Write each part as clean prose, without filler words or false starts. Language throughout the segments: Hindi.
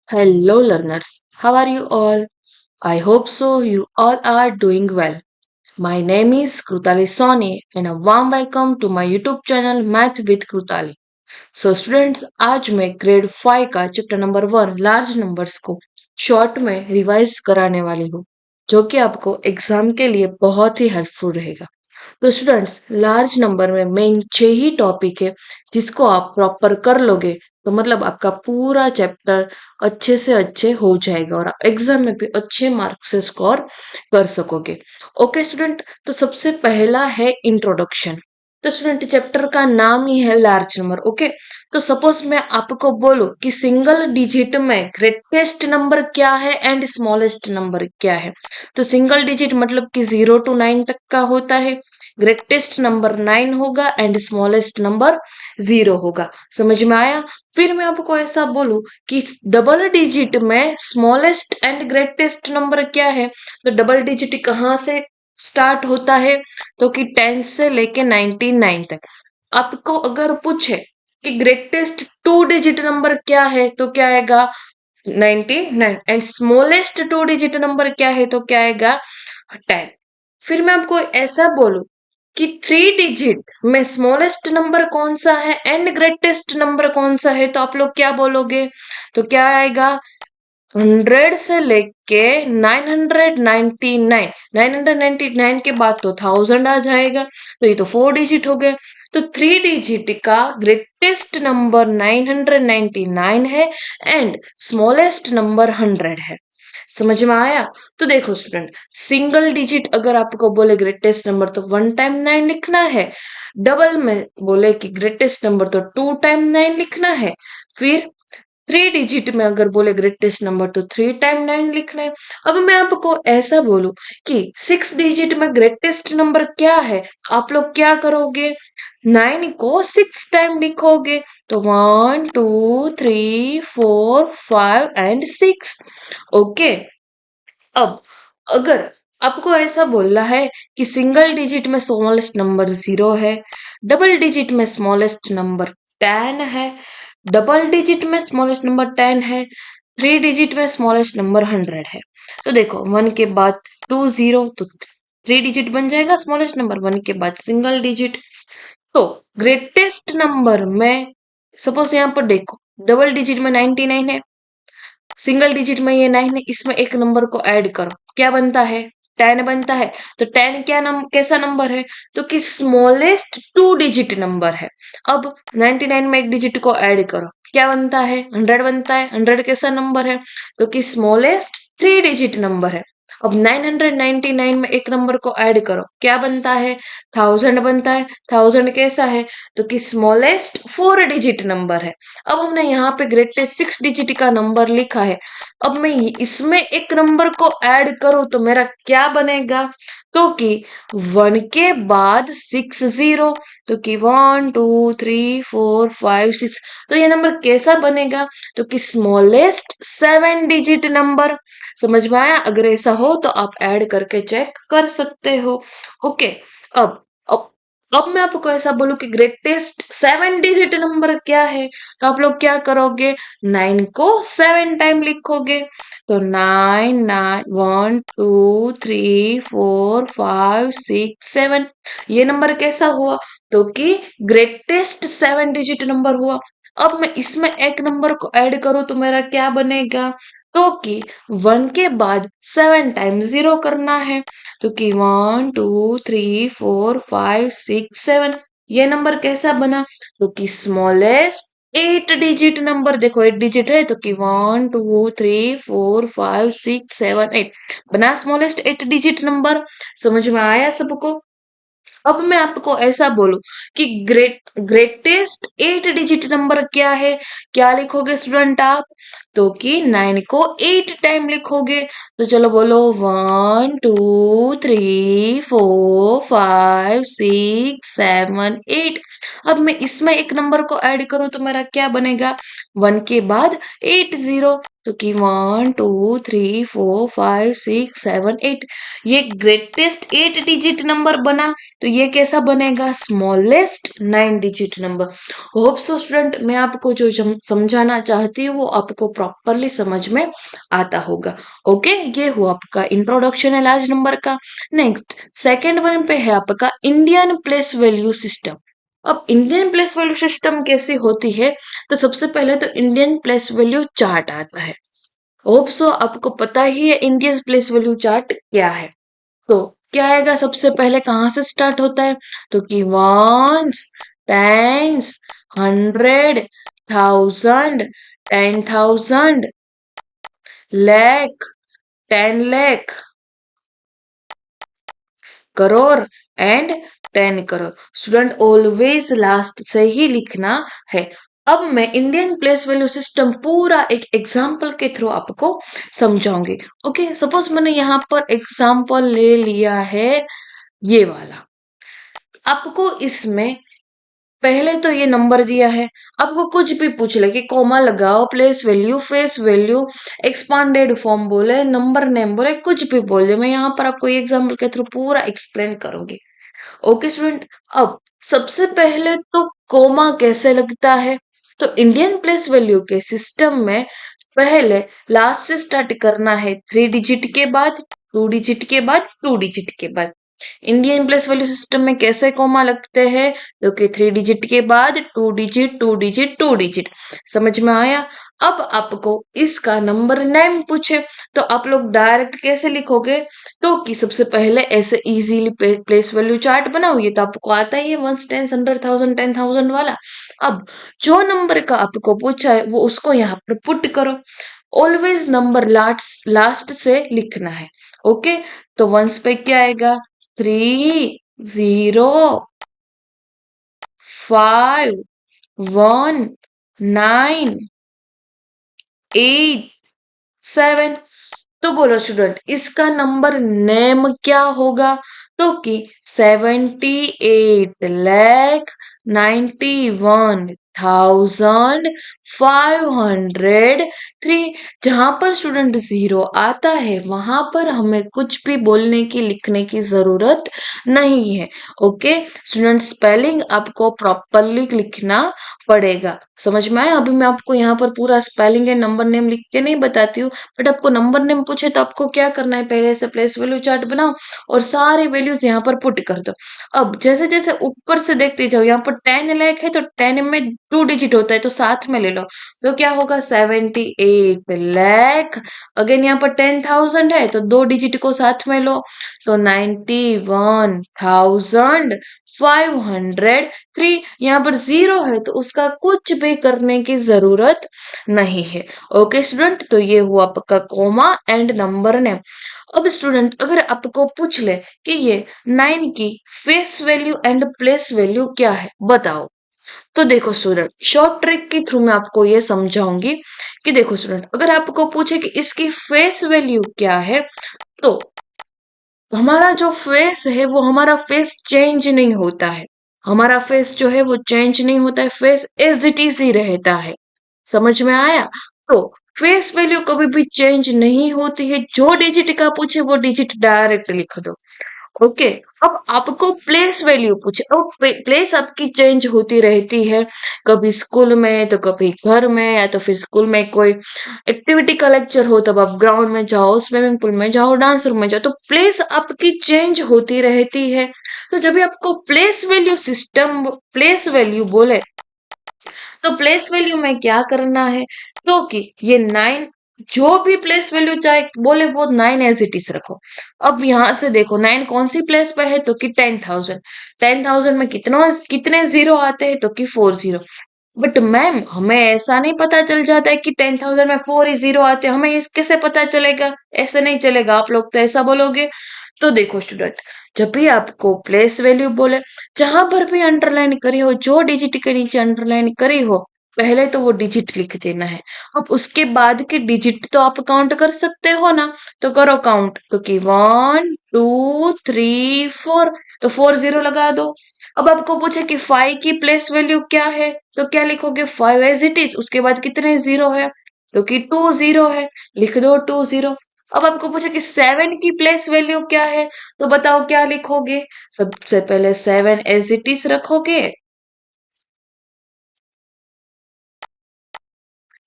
Hello, learners. How are you all? I hope so. You all are doing well. My name is Krutali Soni, and a warm welcome to my YouTube channel Math with Krutali. So students आज मैं ग्रेड 5 का चैप्टर नंबर 1 लार्ज नंबर्स को शॉर्ट में रिवाइज कराने वाली हूँ जो कि आपको एग्जाम के लिए बहुत ही हेल्पफुल रहेगा। तो स्टूडेंट्स लार्ज नंबर में मेन 6 ही टॉपिक है जिसको आप प्रॉपर कर लोगे तो मतलब आपका पूरा चैप्टर अच्छे से अच्छे हो जाएगा और आप एग्जाम में भी अच्छे मार्क्स से स्कोर कर सकोगे। ओके स्टूडेंट, तो सबसे पहला है इंट्रोडक्शन। तो स्टूडेंट चैप्टर का नाम ही है लार्ज नंबर। ओके, तो सपोज मैं आपको बोलूं कि सिंगल डिजिट में ग्रेटेस्ट नंबर क्या है एंड स्मॉलेस्ट नंबर क्या है। तो सिंगल डिजिट मतलब कि 0 to 9 तक का होता है। ग्रेटेस्ट नंबर 9 होगा एंड स्मॉलेस्ट नंबर 0 होगा। समझ में आया? फिर मैं आपको ऐसा बोलूं कि डबल डिजिट में स्मॉलेस्ट एंड ग्रेटेस्ट नंबर क्या है। तो डबल डिजिट कहाँ से स्टार्ट होता है? तो कि 10 से लेके 99 तक। आपको अगर पूछे कि ग्रेटेस्ट 2 डिजिट नंबर क्या है तो क्या आएगा? 99। एंड स्मॉलेस्ट 2 डिजिट नंबर क्या है तो क्या आएगा? 10। फिर मैं आपको ऐसा बोलूं कि 3 डिजिट में स्मॉलेस्ट नंबर कौन सा है एंड ग्रेटेस्ट नंबर कौन सा है तो आप लोग क्या बोलोगे? तो क्या आएगा? 100 से लेके 999। 999 के बाद तो 1000 आ जाएगा। तो ये तो 4 डिजिट हो गए। तो 3 डिजिट का ग्रेटेस्ट नंबर 999 है एंड स्मॉलेस्ट नंबर 100 है। समझ में आया? तो देखो स्टूडेंट, सिंगल डिजिट अगर आपको बोले ग्रेटेस्ट नंबर तो 1 टाइम 9 लिखना है। डबल में बोले कि ग्रेटेस्ट नंबर तो 2 टाइम 9 लिखना है। फिर 3 डिजिट में अगर बोले ग्रेटेस्ट नंबर तो 3 टाइम 9 लिखना है। अब मैं आपको ऐसा बोलूं कि 6 डिजिट में ग्रेटेस्ट नंबर क्या है, आप लोग क्या करोगे? 9 को 6 टाइम लिखोगे। तो 1 2 3 4 5 एंड 6। ओके, अब अगर आपको ऐसा बोलना है कि सिंगल डिजिट में स्मॉलेस्ट नंबर 0 है, डबल डिजिट में स्मॉलेस्ट नंबर 10 है, डबल डिजिट में स्मॉलेस्ट नंबर 10 है, 3 डिजिट में स्मॉलेस्ट नंबर 100 है। तो देखो 1 के बाद 20 तो 3 डिजिट बन जाएगा स्मॉलेस्ट नंबर, 1 के बाद सिंगल डिजिट। तो ग्रेटेस्ट नंबर में सपोज यहाँ पर देखो डबल डिजिट में 99 है, सिंगल डिजिट में ये 9 है, इसमें एक नंबर को ऐड करो, क्या बनता है? 10 बनता है। तो 10 क्या कैसा नंबर है? तो कि स्मॉलेस्ट 2 डिजिट नंबर है। अब 99 में एक डिजिट को ऐड करो, क्या बनता है? 100 बनता है। 100 कैसा नंबर है? तो कि स्मॉलेस्ट 3 डिजिट नंबर है। अब 999 में एक नंबर को ऐड करो, क्या बनता है? 1000 बनता है। 1000 कैसा है? तो कि स्मॉलेस्ट 4 डिजिट नंबर है। अब हमने यहाँ पे ग्रेटेस्ट 6 डिजिट का नंबर लिखा है। अब मैं इसमें एक नंबर को ऐड करूं तो मेरा क्या बनेगा? तो कि 1 के बाद 60। तो कि 1 2 3 4 5 6। तो ये नंबर कैसा बनेगा? तो कि स्मॉलेस्ट 7 डिजिट नंबर। समझ में आया? अगर ऐसा हो तो आप ऐड करके चेक कर सकते हो। ओके, अब अब अब मैं आपको ऐसा बोलूं कि ग्रेटेस्ट 7 डिजिट नंबर क्या है तो आप लोग क्या करोगे? 9 को 7 टाइम लिखोगे। तो 9 1 2 3 4 5 6 7। ये नंबर कैसा हुआ? तो कि ग्रेटेस्ट 7 डिजिट नंबर हुआ। अब मैं इसमें एक नंबर को ऐड करूं तो मेरा क्या बनेगा? तो कि 1 के बाद 7 टाइम 0 करना है। तो कि 1 2 3 4 5 6 7। ये नंबर कैसा बना? तो कि स्मॉलेस्ट 8 डिजिट नंबर। देखो 8 डिजिट है तो कि 1 2 3 4 5 6 7 8 बना स्मॉलेस्ट 8 डिजिट नंबर। समझ में आया सबको? अब मैं आपको ऐसा बोलूं कि ग्रेटेस्ट 8 डिजिट नंबर क्या है, क्या लिखोगे स्टूडेंट आप? तो कि 9 को 8 टाइम लिखोगे। तो चलो बोलो 1 2 3 4 5 6 7 8। अब मैं इसमें एक नंबर को ऐड करूं तो मेरा क्या बनेगा? 1 के बाद 80। तो कि 1 2 3 4 5 6 7 8, ये ग्रेटेस्ट 8 डिजिट नंबर बना। तो ये कैसा बनेगा? Smallest 9 digit number. Hope so student, मैं आपको जो समझाना चाहती हूँ वो आपको प्रॉपरली समझ में आता होगा। ओके, ये हुआ आपका इंट्रोडक्शन है लार्ज नंबर का। नेक्स्ट सेकेंड वन पे है आपका इंडियन प्लेस वैल्यू सिस्टम। अब इंडियन प्लेस वैल्यू सिस्टम कैसी होती है? तो सबसे पहले तो इंडियन प्लेस वैल्यू चार्ट आता है। होप सो आपको पता ही है इंडियन प्लेस वैल्यू चार्ट क्या है। तो क्या आएगा? सबसे पहले कहाँ से स्टार्ट होता है? तो कि ones, tens, 100, 1000, 10,000, lakh, 10 lakh, crore and 10 crore. Student always last से ही लिखना है। अब मैं इंडियन प्लेस वैल्यू सिस्टम पूरा एक एग्जाम्पल के थ्रू आपको समझाऊंगी। ओके, सपोज मैंने यहाँ पर एग्जाम्पल ले लिया है ये वाला। आपको इसमें पहले तो ये नंबर दिया है, आपको कुछ भी पूछ ले कि कोमा लगाओ, place value, face value, expanded form बोले, नंबर नेम बोले, कुछ भी बोल दे, मैं यहाँ पर आपको ये एग्जाम्पल के थ्रू पूरा एक्सप्लेन करूंगी। ओके स्टूडेंट, अब सबसे पहले तो कोमा कैसे लगता है? तो इंडियन प्लेस वैल्यू के सिस्टम में पहले लास्ट से स्टार्ट करना है, 3 डिजिट के बाद, 2 डिजिट के बाद, 2 डिजिट के बाद। इंडियन प्लेस वैल्यू सिस्टम में कैसे कोमा लगते हैं? तो कि 3 डिजिट के बाद 2 डिजिट, 2 डिजिट, 2 डिजिट। समझ में आया? अब आपको इसका नंबर नेम पूछे तो आप लोग डायरेक्ट कैसे लिखोगे? तो कि सबसे पहले ऐसे इजीली प्लेस वैल्यू चार्ट बनाओ, ये तो आपको आता ही है, 1 10 100 1000 10,000 वाला। अब जो नंबर का आपको पूछा है वो उसको यहाँ पर पुट करो। ऑलवेज नंबर लास्ट लास्ट से लिखना है। ओके, तो वंस पे क्या आएगा? 3 0 5 1 9 8 7। तो बोलो स्टूडेंट, इसका नंबर नेम क्या होगा? तो कि 78,91,503। जहां पर स्टूडेंट जीरो आता है वहां पर हमें कुछ भी बोलने की, लिखने की जरूरत नहीं है। ओके स्टूडेंट, स्पेलिंग आपको प्रॉपरली लिखना पड़ेगा। समझ में आया? अभी मैं आपको यहाँ पर पूरा स्पेलिंग एंड नंबर नेम लिख के नहीं बताती हूँ, बट आपको नंबर नेम पूछे तो आपको क्या करना है? पहले से प्लेस वैल्यू चार्ट बनाओ और सारी वैल्यूज यहाँ पर पुट कर दो। अब जैसे जैसे ऊपर से देखते जाओ, यहाँ पर 10 लाख है तो 10 में 2 डिजिट होता है तो साथ में ले लो। तो क्या होगा? 78 लाख। अगेन यहाँ पर 10,000 है तो 2 डिजिट को साथ में लो, तो 91,503। यहाँ पर जीरो है तो उसका कुछ भी करने की जरूरत नहीं है। ओके स्टूडेंट, तो ये हुआ आपका कोमा एंड नंबर नेम। अब स्टूडेंट, अगर आपको पूछ ले कि ये 9 की face value and place value क्या है, बताओ। तो देखो स्टूडेंट, शॉर्ट ट्रिक के थ्रू मैं आपको ये समझाऊंगी कि देखो स्टूडेंट, अगर आपको पूछे कि इसकी फेस वैल्यू क्या है, तो हमारा जो फेस है वो हमारा फेस चेंज नहीं होता है। हमारा फेस जो है वो चेंज नहीं होता है, फेस एज इट इज ही रहता है। समझ में आया? तो फेस वैल्यू कभी भी चेंज नहीं होती है, जो डिजिट का पूछे वो डिजिट डायरेक्ट लिख दो। ओके, अब आपको प्लेस वैल्यू पूछे, अब प्लेस आपकी चेंज होती रहती है, कभी स्कूल में तो कभी घर में, या तो फिर स्कूल में कोई एक्टिविटी का लेक्चर हो तब आप ग्राउंड में जाओ, स्विमिंग पूल में जाओ, डांस रूम में जाओ, तो प्लेस आपकी चेंज होती रहती है। तो जब भी आपको place value system place value बोले तो प्लेस वैल्यू में क्या करना है? क्योंकि ये 9, जो भी प्लेस वैल्यू चाहे बोले वो 9 एज इट इज रखो। अब यहाँ से देखो 9 कौन सी प्लेस पे है? तो कि 10,000। 10,000 में कितने जीरो आते हैं? तो कि 4 जीरो। बट मैम, हमें ऐसा नहीं पता चल जाता है कि 10,000 में 4 ही जीरो आते हैं, हमें इस कैसे पता चलेगा? ऐसे नहीं चलेगा, आप लोग तो ऐसा बोलोगे। तो देखो स्टूडेंट, जब भी आपको प्लेस वैल्यू बोले, जहां पर भी अंडरलाइन करी हो, जो डिजिट के नीचे अंडरलाइन करी हो, पहले तो वो डिजिट लिख देना है। अब उसके बाद के डिजिट तो आप काउंट कर सकते हो ना, तो करो काउंट। क्योंकि 1 2 3 4, तो 4 जीरो लगा दो। अब आपको पूछे कि 5 की प्लेस वैल्यू क्या है, तो क्या लिखोगे? 5 एज इट इज, उसके बाद कितने जीरो है? तो कि 20 है, लिख दो 20। अब आपको पूछा कि 7 की प्लेस वैल्यू क्या है, तो बताओ क्या लिखोगे। सबसे पहले 7 एज इट इज रखोगे,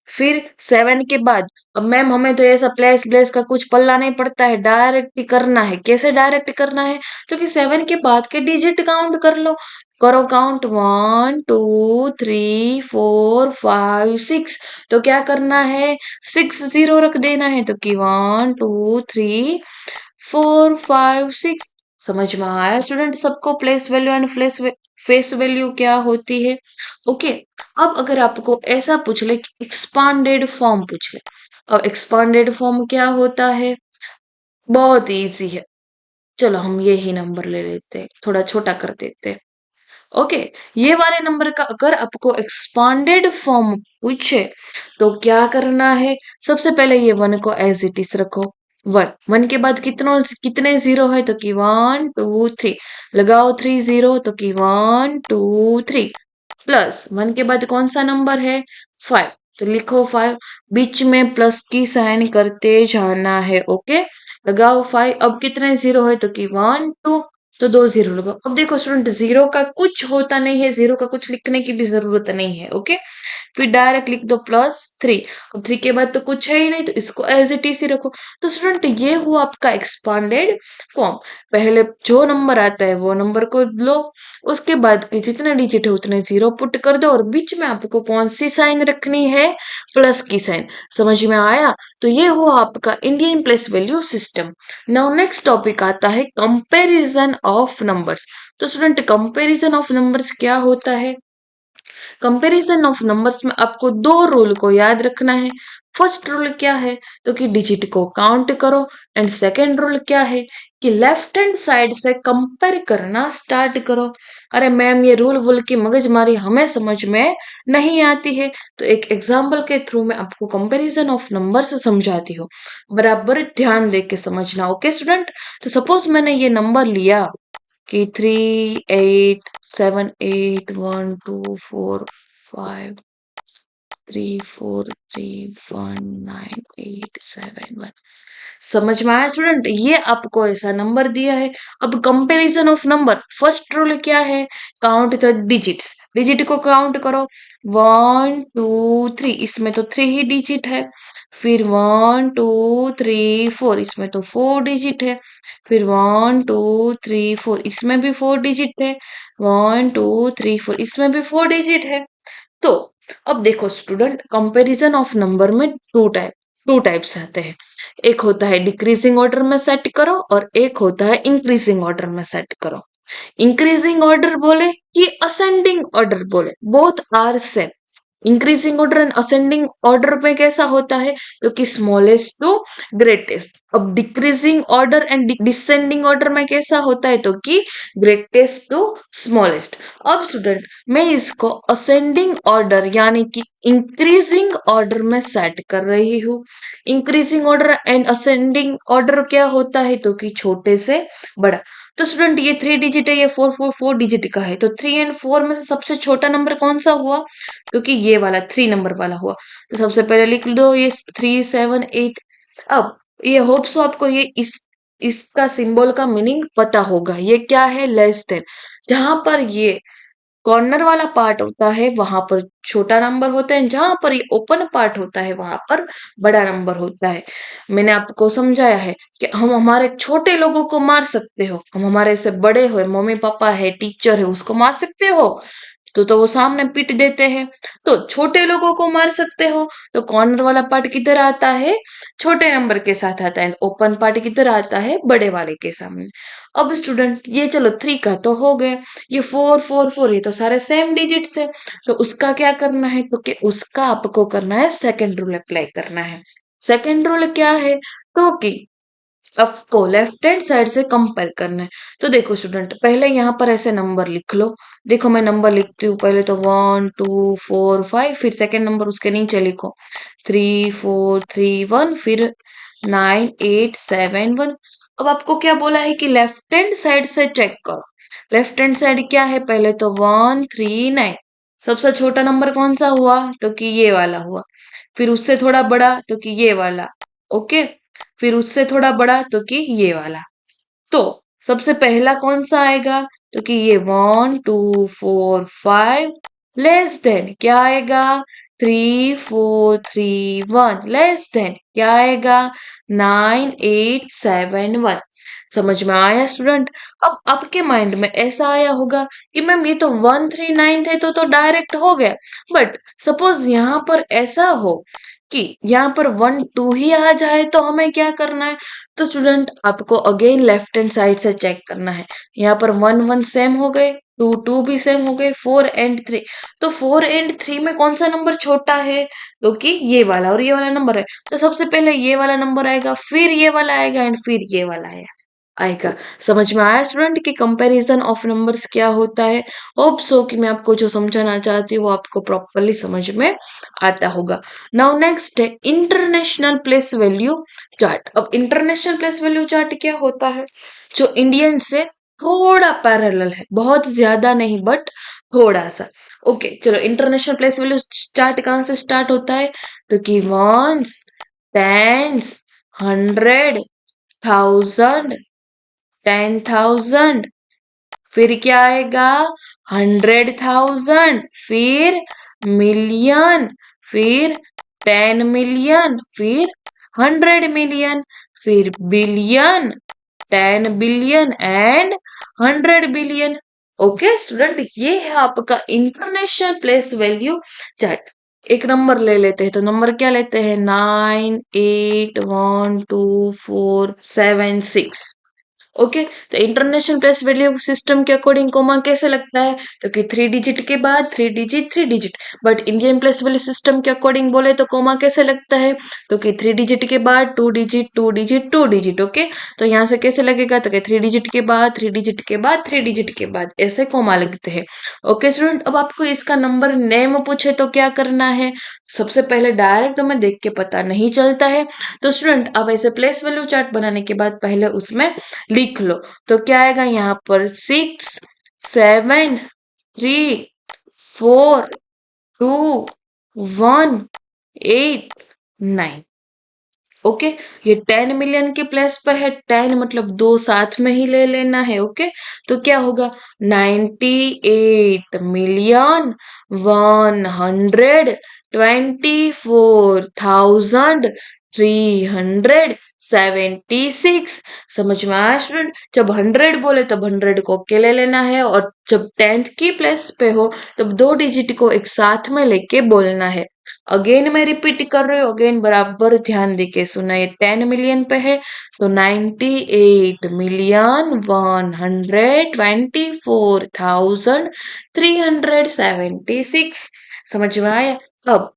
फिर 7 के बाद, अब मैम हमें तो ऐसा प्लेस ब्लेस का कुछ पल्ला नहीं पड़ता है, डायरेक्ट ही करना है। कैसे डायरेक्ट करना है, तो कि 7 के बाद के डिजिट काउंट कर लो। करो काउंट, 1 2 3 4 5 6। तो क्या करना है, 6 0 रख देना है, तो कि 1 2 3 4 5 6। समझ में आया स्टूडेंट सबको place value and face value क्या होती है। ओके। अब अगर आपको ऐसा पूछ ले कि एक्सपांडेड फॉर्म पूछ ले, अब एक्सपांडेड फॉर्म क्या होता है, बहुत इजी है। चलो हम ये ही नंबर ले लेते हैं, थोड़ा छोटा कर देते हैं। ओके। ये वाले नंबर का अगर आपको एक्सपांडेड फॉर्म पूछे तो क्या करना है, सबसे पहले ये 1 को एज इट इज रखो। 1 के बाद कितने जीरो है, तो कि 1 2 3। लगाओ 3 0, तो कि 1 2 3। प्लस 1 के बाद कौन सा नंबर है, 5। तो लिखो 5, बीच में प्लस की साइन करते जाना है। ओके। लगाओ 5, अब कितने जीरो है, तो कि 1 2। तो 2 0 लगाओ। अब देखो स्टूडेंट, जीरो का कुछ होता नहीं है, जीरो का कुछ लिखने की भी जरूरत नहीं है। ओके। फिर डायरेक्ट लिख दो +3। अब 3 के बाद तो कुछ है ही नहीं, तो इसको एज इट इज ही रखो। तो स्टूडेंट ये हुआ आपका एक्सपांडेड फॉर्म। पहले जो नंबर आता है वो नंबर को लो, उसके बाद के जितने डिजिट है उतने जीरो पुट कर दो, और बीच में आपको कौन सी साइन रखनी है, प्लस की साइन। समझ में आया। तो ये हुआ आपका Indian place value system. Now next topic आता है कंपैरिजन ऑफ नंबर्स। तो स्टूडेंट कंपैरिजन ऑफ नंबर्स क्या होता है, कंपैरिजन ऑफ नंबर्स में आपको दो रूल को याद रखना है। फर्स्ट रूल क्या है, तो कि डिजिट को काउंट करो, एंड सेकंड रूल क्या है कि लेफ्ट हैंड साइड से कंपेयर करना स्टार्ट करो। अरे मैम ये रूल वूल की मगजमारी हमें समझ में नहीं आती है, तो एक एग्जाम्पल के थ्रू मैं आपको कंपैरिजन ऑफ नंबर्स समझाती हूँ, बराबर ध्यान दे के समझना। Okay student. तो सपोज मैंने ये नंबर लिया कि 3 8 7 8 1 2 4 5 3 4 3 1 9 8 7 1। समझ में आया स्टूडेंट, ये आपको ऐसा नंबर दिया है। अब comparison of number, first rule क्या है, काउंट द डिजिट्स। डिजिट को काउंट करो, 1 2 3, इसमें तो 3 ही डिजिट है। फिर 1 2 3 4, इसमें तो 4 डिजिट है। फिर 1 2 3 4, इसमें भी 4 डिजिट है। 1 2 3 4, इसमें भी 4 डिजिट है। तो अब देखो स्टूडेंट, कंपैरिजन ऑफ नंबर में टू टाइप्स आते हैं। एक होता है डिक्रीजिंग ऑर्डर में सेट करो, और एक होता है इंक्रीजिंग ऑर्डर में सेट करो। इंक्रीजिंग ऑर्डर बोले कि असेंडिंग ऑर्डर बोले, both are same. Increasing order and ascending order में कैसा होता है, तो कि स्मॉलेस्ट टू ग्रेटेस्ट। अब decreasing order and descending order में कैसा होता है, तो कि ग्रेटेस्ट टू स्मॉलेस्ट। अब स्टूडेंट मैं इसको असेंडिंग ऑर्डर यानी कि इंक्रीजिंग ऑर्डर में सेट कर रही हूँ। Increasing order and ascending order क्या होता है, तो कि छोटे से बड़ा। तो स्टूडेंट ये 3 डिजिट है, ये 4 डिजिट का है, तो 3 और 4 में से सबसे छोटा नंबर कौन सा हुआ, क्योंकि ये वाला 3 नंबर वाला हुआ। तो सबसे पहले लिख दो ये 3 7 8। अब ये होप सो आपको ये इसका सिंबल का मीनिंग पता होगा। ये क्या है, लेस देन। जहां पर ये कॉर्नर वाला पार्ट होता है वहां पर छोटा नंबर होता है, जहां पर ये ओपन पार्ट होता है वहां पर बड़ा नंबर होता है। मैंने आपको समझाया है कि हम हमारे छोटे लोगों को मार सकते हो, हम हमारे से बड़े हो, मम्मी पापा है, टीचर है, उसको मार सकते हो, तो वो सामने पीट देते हैं। तो छोटे लोगों को मार सकते हो, तो कॉर्नर वाला पार्ट किधर आता है, छोटे नंबर के साथ आता है, एंड ओपन पार्ट किधर आता है, बड़े वाले के सामने। अब स्टूडेंट ये चलो 3 का तो हो गया, ये 4 4 4, ये तो सारे सेम डिजिट्स है। तो उसका क्या करना है, तो कि उसका आपको करना है सेकंड रूल अप्लाई करना है। सेकंड रूल क्या है, तो कि आपको लेफ्ट हैंड साइड से कंपेयर करना है। तो देखो स्टूडेंट, पहले यहाँ पर ऐसे नंबर लिख लो। देखो मैं नंबर लिखती हूँ, पहले तो 1 2 4 5, फिर सेकंड नंबर उसके नीचे लिखो 3 4 3 1, फिर 9 8 7 1। अब आपको क्या बोला है कि लेफ्ट हैंड साइड से चेक करो। लेफ्ट हैंड साइड क्या है, पहले तो 1 3 9। सबसे छोटा नंबर कौन सा हुआ, तो कि ये वाला हुआ। फिर उससे थोड़ा बड़ा तो कि ये वाला, ओके, फिर उससे थोड़ा बड़ा तो कि ये वाला। तो सबसे पहला कौन सा आएगा, तो कि ये 1 2 4 5 लेस देन क्या आएगा, 3 4 3 1 लेस देन क्या आएगा, 9 8 7 1। समझ में आया स्टूडेंट। अब आपके माइंड में ऐसा आया होगा कि मैम ये तो 1 3 9 थे तो डायरेक्ट हो गया, बट सपोज यहाँ पर ऐसा हो कि यहाँ पर 1 2 ही आ जाए तो हमें क्या करना है। तो स्टूडेंट आपको अगेन लेफ्ट हैंड साइड से चेक करना है। यहाँ पर 1 1 सेम हो गए, 2 2 भी सेम हो गए, 4 एंड 3। तो 4 एंड 3 में कौन सा नंबर छोटा है, तो कि ये वाला और ये वाला नंबर है। तो सबसे पहले ये वाला नंबर आएगा, फिर ये वाला आएगा एंड फिर ये वाला आएगा आएगा। समझ में आया स्टूडेंट कि कंपैरिजन ऑफ नंबर्स क्या होता है। होप सो कि मैं आपको जो समझाना चाहती हूँ वो आपको प्रॉपरली समझ में आता होगा। नाउ नेक्स्ट है इंटरनेशनल प्लेस वैल्यू चार्ट। अब इंटरनेशनल प्लेस वैल्यू चार्ट क्या होता है, जो इंडियन से थोड़ा पैरेलल है, बहुत ज्यादा नहीं बट थोड़ा सा। ओके चलो, इंटरनेशनल प्लेस वैल्यू चार्ट कहाँ से स्टार्ट होता है, तो कि वंस, टेंस, 100, 1000, 10,000, फिर क्या आएगा, 100,000, फिर मिलियन, फिर 10 मिलियन, फिर 100 मिलियन, फिर billion, 10 billion and 100 billion. Okay student, ये है आपका इंटरनेशनल प्लेस वैल्यू चार्ट। एक नंबर ले लेते हैं, तो नंबर क्या लेते हैं, 9 8 1 2 4 7 6। ओके, तो इंटरनेशनल प्लेस वैल्यू सिस्टम के अकॉर्डिंग कोमा कैसे लगता है, तो कि 3 डिजिट के बाद 3 digit 3 digit. But Indian place value system के अकॉर्डिंग बोले तो कोमा कैसे लगता है, तो कि 3 डिजिट के बाद 2 डिजिट 2 डिजिट 2 डिजिट। ओके, तो यहाँ से कैसे लगेगा, तो कि 3 डिजिट के बाद 3 डिजिट के बाद 3 डिजिट के बाद ऐसे कोमा लगते हैं। ओके स्टूडेंट, अब आपको इसका नंबर नेम पूछे तो क्या करना है, सबसे पहले डायरेक्ट हमें देख के पता नहीं चलता है। तो स्टूडेंट अब ऐसे प्लेस वैल्यू चार्ट बनाने के बाद पहले उसमें लिख लो। तो क्या आएगा यहाँ पर, 6 7 3 4 2 1 8 9। ओके, ये 10 मिलियन के प्लेस पे है, 10 मतलब दो साथ में ही ले लेना है। ओके, तो क्या होगा, 98,124,376। समझ में आया स्टूडेंट। जब 100 बोले तब 100 को अकेले लेना है, और जब 10th की प्लेस पे हो तब 2 डिजिट को एक साथ में लेके बोलना है। अगेन मैं रिपीट कर रही हूँ, अगेन बराबर ध्यान देके सुना। ये 10 मिलियन पे है, तो 98,124,376। समझ में आया। अब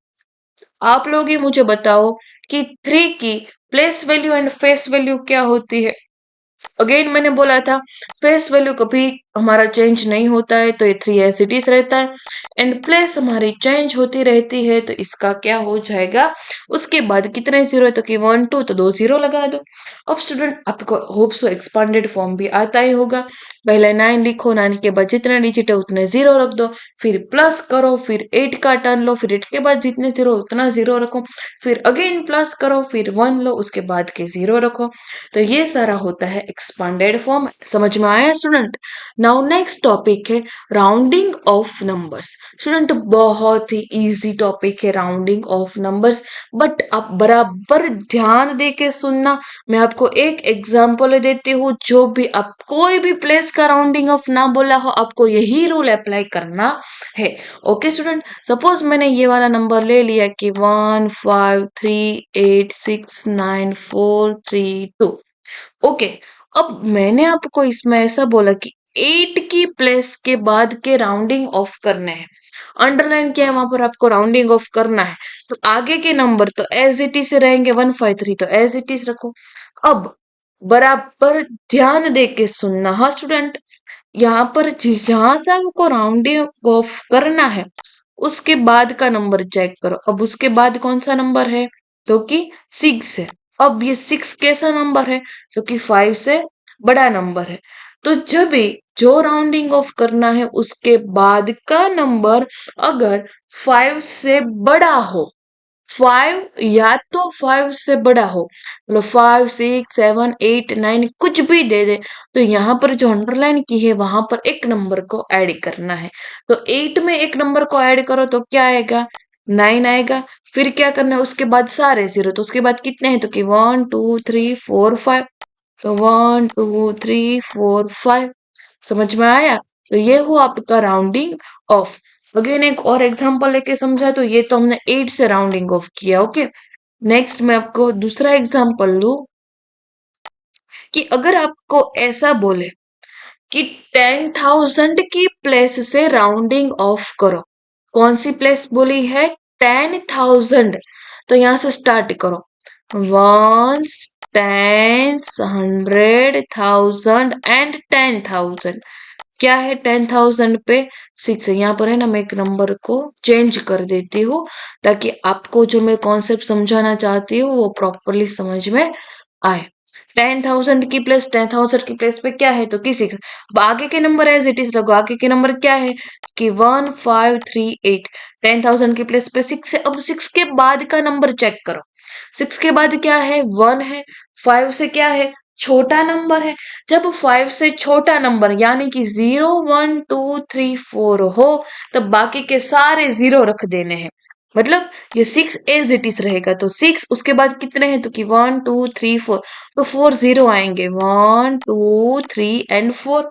आप लोग ही मुझे बताओ कि 3 की place value and face value क्या होती है। अगेन मैंने बोला था फेस वैल्यू कभी हमारा चेंज नहीं होता है, तो ये 3 एज इट इज रहता है। एंड प्लेस हमारी चेंज होती रहती है, तो इसका क्या हो जाएगा, उसके बाद कितने जीरो है, तो कि 1 2, तो 2 जीरो लगा दो। अब स्टूडेंट आपको होप सो एक्सपांडेड फॉर्म भी आता ही होगा। पहले 9 लिखो, 9 के बाद जितने डिजिट है उतने जीरो रख दो, फिर प्लस करो, फिर 8 का टर्न लो, फिर 8 के बाद जितने जीरो उतना जीरो रखो, फिर अगेन प्लस करो, फिर 1 लो, उसके बाद के जीरो रखो। तो ये सारा होता है एक्सपांडेड फॉर्म। समझ में आया स्टूडेंट। नाउ नेक्स्ट टॉपिक है राउंडिंग ऑफ नंबर्स। स्टूडेंट बहुत ही इजी टॉपिक है राउंडिंग ऑफ नंबर्स, बट आप बराबर ध्यान दे के सुनना। मैं आपको एक एग्जांपल देती हूँ, जो भी आप कोई भी प्लेस का राउंडिंग ऑफ ना बोला हो, आपको यही रूल अप्लाई करना है। ओके स्टूडेंट, सपोज मैंने ये वाला नंबर ले लिया कि 1 5 3 8 6 9 4 3 2। ओके, अब मैंने आपको इसमें ऐसा बोला कि 8 की प्लेस के बाद के राउंडिंग ऑफ करने हैं। अंडरलाइन किया है, वहां पर आपको राउंडिंग ऑफ करना है। तो आगे के नंबर तो एज इट इज रहेंगे, 1 5 3 तो एज इट इज रखो। अब बराबर ध्यान दे के सुनना, हाँ स्टूडेंट। यहाँ पर जहां से आपको राउंडिंग ऑफ करना है उसके बाद का नंबर चेक करो। अब उसके बाद कौन सा नंबर है, तो कि 6 है। अब ये 6 कैसा नंबर है, तो कि 5 से बड़ा नंबर है। तो जब भी जो राउंडिंग ऑफ करना है उसके बाद का नंबर अगर 5 से बड़ा हो, फाइव या तो फाइव से बड़ा हो, मतलब 5 6 7 8 9 कुछ भी दे दे, तो यहाँ पर जो अंडरलाइन की है वहां पर एक नंबर को ऐड करना है। तो 8 में एक नंबर को ऐड करो तो क्या आएगा, 9 आएगा। फिर क्या करना है, उसके बाद सारे जीरो, तो उसके बाद कितने हैं, तो कि 1 2 3 4 5, तो 1 2 3 4 5। समझ में आया। तो ये हुआ आपका राउंडिंग ऑफ। अगेन एक और एग्जांपल लेके समझा, तो ये तो हमने 8 से राउंडिंग ऑफ किया। ओके, नेक्स्ट मैं आपको दूसरा एग्जांपल लूं कि अगर आपको ऐसा बोले कि 10,000 की प्लेस से राउंडिंग ऑफ करो, कौन सी प्लेस बोली है, 10,000। तो यहां से स्टार्ट करो, वंस, टेंस, 100,000 एंड 10,000। क्या है 10,000 पे 6 है, यहाँ पर है ना, मैं एक नंबर को चेंज कर देती हूँ ताकि आपको जो मैं कॉन्सेप्ट समझाना चाहती हूँ वो प्रॉपरली समझ में आए। 10,000 की प्लेस 10,000 की प्लेस पे क्या है, तो कि 6। अब आगे के नंबर एज इट इज लगो, आगे के नंबर क्या है कि 1 5 3 8। 10,000 की प्लेस पे 6 है। अब 6 के बाद का नंबर चेक करो, 6 के बाद क्या है, 1 है। 5 से क्या है, छोटा नंबर है। जब 5 से छोटा नंबर यानी कि 0 1 2 3 4 हो, तब बाकी के सारे जीरो रख देने हैं। मतलब ये 6 एज इट इज रहेगा, तो 6 उसके बाद कितने हैं, तो कि 1 2 3 4, तो 4 जीरो आएंगे, 1 2 3 एंड 4।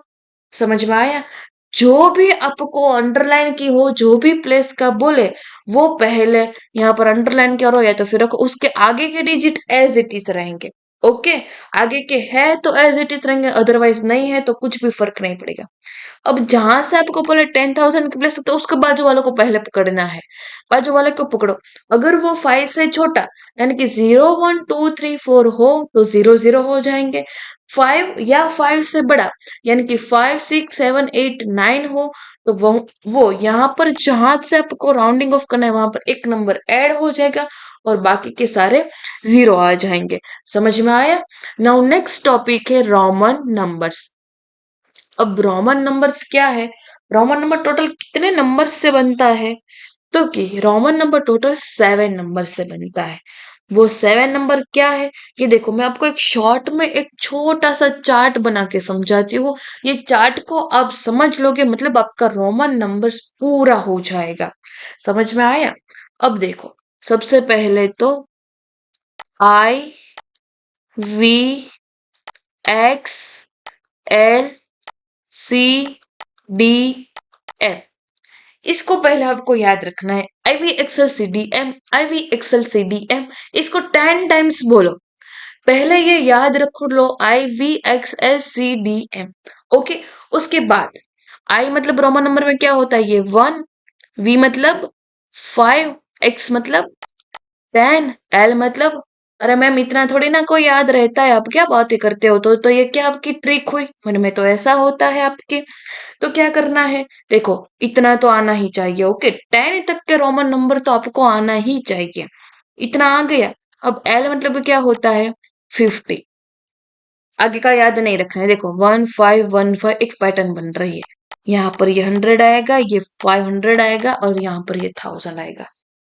समझ में आया। जो भी आपको अंडरलाइन की हो, जो भी प्लेस का बोले, वो पहले यहाँ पर अंडरलाइन करो या तो फिर रखो, उसके आगे के डिजिट एज इट इज रहेंगे। ओके, आगे के है तो एज इट इज रहेंगे, अदरवाइज नहीं है तो कुछ भी फर्क नहीं पड़ेगा। अब जहां से आपको बोले 10,000 की प्लेस, तो उसको बाजू वालों को पहले पकड़ना है, बाजू वाले को पकड़ो। अगर वो 5 से छोटा यानी कि 0 1 2 3 4 हो, तो 0 0 हो जाएंगे। 5 या 5 से बड़ा यानी कि 5 6 7 8 9 हो, तो वो यहाँ पर जहां से आपको राउंडिंग ऑफ करना है वहां पर एक नंबर ऐड हो जाएगा और बाकी के सारे जीरो आ जाएंगे। समझ में आया। नाउ नेक्स्ट टॉपिक है रोमन नंबर्स। अब रोमन नंबर्स क्या है, रोमन नंबर टोटल कितने नंबर से बनता है, तो कि रोमन नंबर टोटल 7 नंबर से बनता है। वो 7 नंबर क्या है, ये देखो मैं आपको एक शॉर्ट में एक छोटा सा चार्ट बना के समझाती हूँ। ये चार्ट को आप समझ लोगे मतलब आपका रोमन नंबर्स पूरा हो जाएगा। समझ में आया। अब देखो, सबसे पहले तो I V X L C D M, इसको पहले आपको याद रखना है। IV XL CDM, IV XL CDM, इसको 10 टाइम्स बोलो। पहले ये याद रख लो, IV XL CDM। ओके, उसके बाद आई मतलब रोमन नंबर में क्या होता है, ये 1, V मतलब 5, X मतलब 10, L मतलब, अरे मैम इतना थोड़ी ना कोई याद रहता है, आप क्या बातें करते हो। तो ये क्या आपकी ट्रिक हुई, मन में तो ऐसा होता है आपके। तो क्या करना है, देखो इतना तो आना ही चाहिए। ओके, 10 तक के रोमन नंबर तो आपको आना ही चाहिए। इतना आ गया। अब एल मतलब क्या होता है, 50। आगे का याद नहीं रखना है। देखो 1515 एक पैटर्न बन रही है, यहाँ पर ये 100 आएगा, ये 500 आएगा और यहाँ पर ये 1000 आएगा।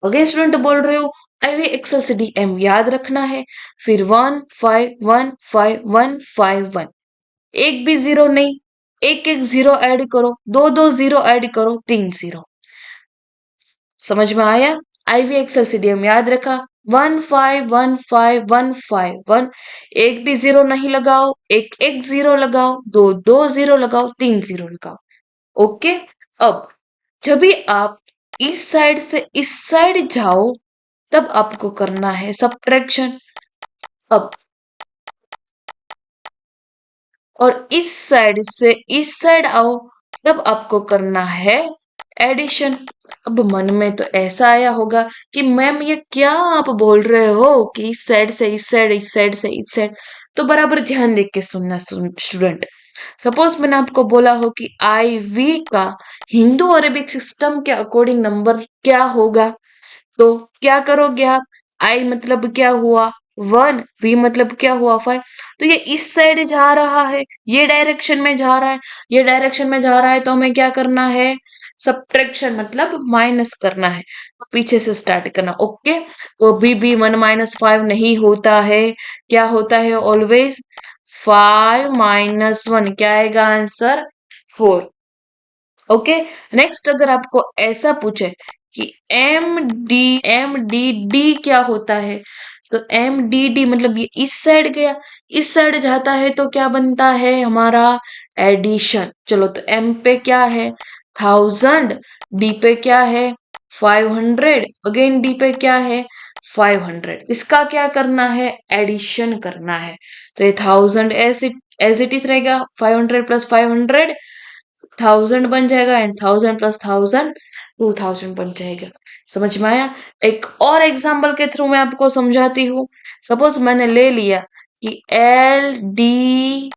अगेन स्टूडेंट बोल रहे हो IV XL CDM याद रखना है, फिर 1 5 1 5 1 5 1, एक भी जीरो नहीं, एक एक जीरो ऐड करो, दो दो जीरो ऐड करो, 3 जीरो। समझ में आया। IV XL CDM याद रखा, 1 5 1 5 1 5 1, एक भी जीरो नहीं लगाओ, एक एक जीरो लगाओ, दो दो जीरो लगाओ, 3 जीरो लगाओ। ओके, अब जब भी आप इस साइड से इस साइड जाओ, तब आपको करना है सब्ट्रैक्शन। अब और इस साइड से इस साइड आओ, तब आपको करना है एडिशन। अब मन में तो ऐसा आया होगा कि मैम ये क्या आप बोल रहे हो कि इस साइड से इस साइड, इस साइड से इस साइड। तो बराबर ध्यान देख के सुनना स्टूडेंट। सपोज मैंने आपको बोला हो कि IV का हिंदू अरेबिक सिस्टम के अकॉर्डिंग नंबर क्या होगा, तो क्या करोगे आप, आई मतलब क्या हुआ 1, V मतलब क्या हुआ 5। तो ये इस साइड जा रहा है, ये डायरेक्शन में जा रहा है, ये डायरेक्शन में जा रहा है, तो हमें क्या करना है, सब्ट्रैक्शन मतलब माइनस करना है, पीछे से स्टार्ट करना। ओके, तो भी 1 - 5 नहीं होता है, क्या होता है ऑलवेज 5 - 1, क्या आएगा आंसर 4। ओके, नेक्स्ट अगर आपको ऐसा पूछे कि एम डी डी क्या होता है, तो एम डी डी मतलब ये इस साइड गया, इस साइड जाता है तो क्या बनता है हमारा एडिशन। चलो, तो एम पे क्या है 1000, डी पे क्या है 500, अगेन डी पे क्या है 500, इसका क्या करना है एडिशन करना है। तो ये 1000 एज इट इज रहेगा, 500 + 500 1000 बन जाएगा, एंड 1000 + 1000 2000 बन जाएगा। समझ में आया? एक और एग्जाम्पल के थ्रू मैं आपको समझाती हूँ। सपोज मैंने ले लिया कि LDMC,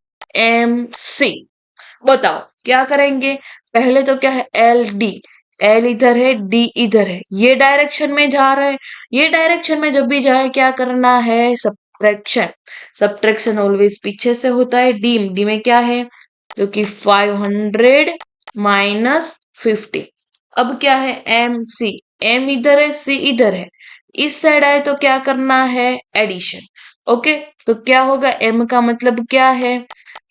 बताओ क्या करेंगे। पहले तो क्या है LD, एल इधर है, डी इधर है, ये डायरेक्शन में जा रहा है, ये डायरेक्शन में जब भी जाए क्या करना है सब्ट्रैक्शन। सब्ट्रैक्शन ऑलवेज पीछे से होता है। डी में क्या है, जो कि 500 - 50। अब क्या है MC, M इधर है, C इधर है, इस साइड आए तो क्या करना है एडिशन। ओके, तो क्या होगा, M का मतलब क्या है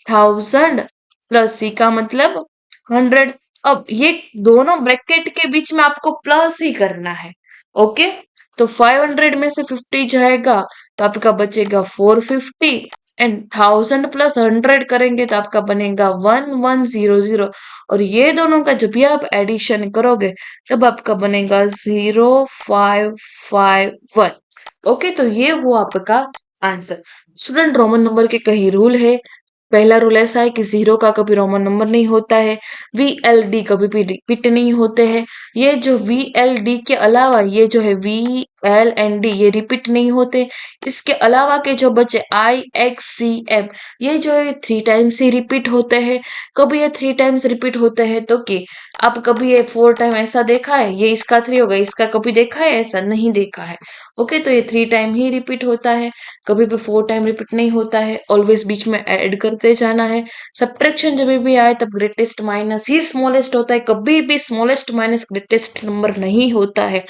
1000 प्लस C का मतलब 100। अब ये दोनों ब्रैकेट के बीच में आपको प्लस ही करना है। ओके, तो 500 में से 50 जाएगा तो आपका बचेगा 450, एंड 1000 + 100 करेंगे तो आपका बनेगा 1100। और ये दोनों का जब भी आप एडिशन करोगे तब आपका बनेगा 0551। ओके, तो ये हुआ आपका आंसर। स्टूडेंट, रोमन नंबर के कई रूल है। पहला रूल ऐसा है कि 0 का कभी रोमन नंबर नहीं होता है, VLD कभी भी रिपीट नहीं होते हैं। ये जो VLD के अलावा ये जो है VL and D ये रिपीट नहीं होते। इसके अलावा के जो बचे IXCM ये जो है 3 टाइम्स ही रिपीट होते हैं। कभी ये 3 टाइम्स रिपीट होते हैं तो कि आप कभी ये 4 टाइम ऐसा देखा है, ये इसका 3 होगा, इसका कभी देखा है ऐसा नहीं देखा है। ओके, तो ये 3 टाइम ही रिपीट होता है, कभी भी 4 टाइम रिपीट नहीं होता है। ऑलवेज बीच में ऐड करते जाना है। सब्ट्रैक्शन जब भी आए तब ग्रेटेस्ट माइनस ही स्मॉलेस्ट होता है, कभी भी स्मॉलेस्ट माइनस ग्रेटेस्ट नंबर नहीं होता है।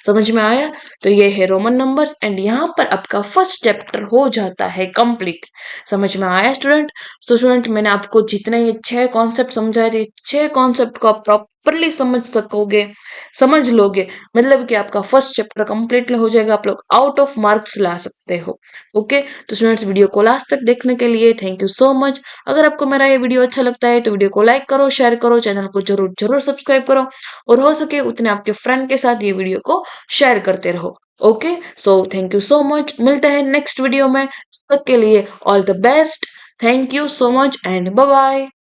समझ में आया? तो ये है रोमन नंबर्स, एंड यहाँ पर आपका फर्स्ट चैप्टर हो जाता है कंप्लीट। समझ में आया स्टूडेंट? तो स्टूडेंट, मैंने आपको जितने ये 6 कॉन्सेप्ट समझाए थे, 6 कॉन्सेप्ट को आप प्रॉपरली समझ सकोगे, समझ लोगे, मतलब कि आपका फर्स्ट चैप्टर कंप्लीट हो जाएगा, आप लोग आउट ऑफ मार्क्स ला सकते हो। ओके, तो स्टूडेंट्स, वीडियो को लास्ट तक देखने के लिए थैंक यू सो मच। अगर आपको मेरा ये वीडियो अच्छा लगता है तो वीडियो को लाइक करो, शेयर करो, चैनल को जरूर जरूर सब्सक्राइब करो, और हो सके उतने आपके फ्रेंड के साथ ये वीडियो को शेयर करते रहो। Okay, so thank you so much, मिलते हैं नेक्स्ट वीडियो में। तब तक के लिए all the best, thank you so much and bye bye.